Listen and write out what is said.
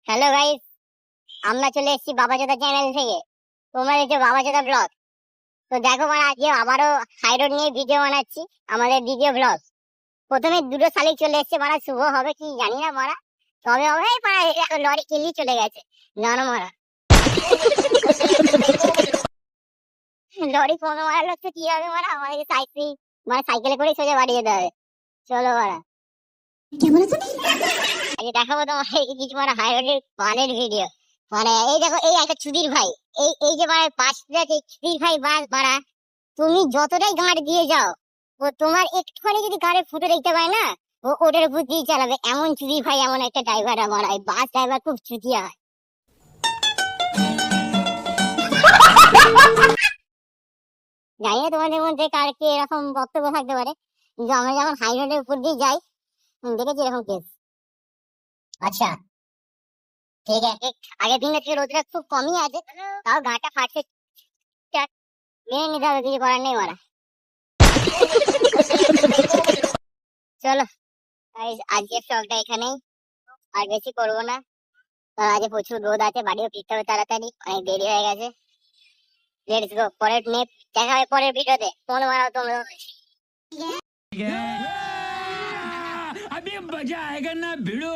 Hello guys, আমরা চলে এসেছি বাবাজোদা চ্যানেল থেকে। তোমরা দেখছো বাবাজোদা ব্লগ। তো দেখো মারা, আজকে আবারও হাই রোড নিয়ে ভিডিও বানাচ্ছি, আমাদের দ্বিতীয় ব্লগ। প্রথমে দুটো শালিক চলে এসেছে মারা, শুভ হবে কি জানি না মারা, তবে হবে মারা। এখন লরি কিনলি চলে গেছে, জানো মারা। লরি কোনো মারা লোক তো কি হবে মারা, আমাদেরকে সাইকেল মানে সাইকেলে করে সোজা বাড়ি যেতে হবে। চলো মারা, আজকে দেখাবো তোমার কিছু মারা হাই রোডের পানের ভিডিও। মানে এই দেখো, এই একটা চুদির ভাই, এই এই যে মানে পাঁচটা চুদির ভাই বাস ভাড়া। তুমি যতটাই গাঁট দিয়ে যাও, ও তোমার একটুখানি যদি গাড়ির ফুটো দেখতে পায় না, ও ওটার উপর দিয়ে চালাবে। এমন চুদির ভাই, এমন একটা ড্রাইভার আমার, এই বাস ড্রাইভার খুব চুতিয়া হয়। জানি না তোমাদের মধ্যে কার কি এরকম বক্তব্য থাকতে পারে, কিন্তু আমরা যখন হাই রোডের উপর দিয়ে যাই, দেখেছি এরকম কেস। আচ্ছা ঠিক আছে, আগের দিনের থেকে রোদটা খুব কমই আছে, তাও গাঁটা ফাটছে। মেনে নিতে হবে, কিছু করার নেই মারা। চলো guys, আজকে ব্লগটা এখানেই, আর বেশি করবো না। কারণ আজকে প্রচুর রোদ আছে, বাড়িও ফিরতে হবে তাড়াতাড়ি, অনেক দেরি হয়ে গেছে। লেটস গো, পরের দেখা হবে পরের ভিডিওতে। ফোন মারাও তোমরা। अभी मजा आएगा ना भिड़ो।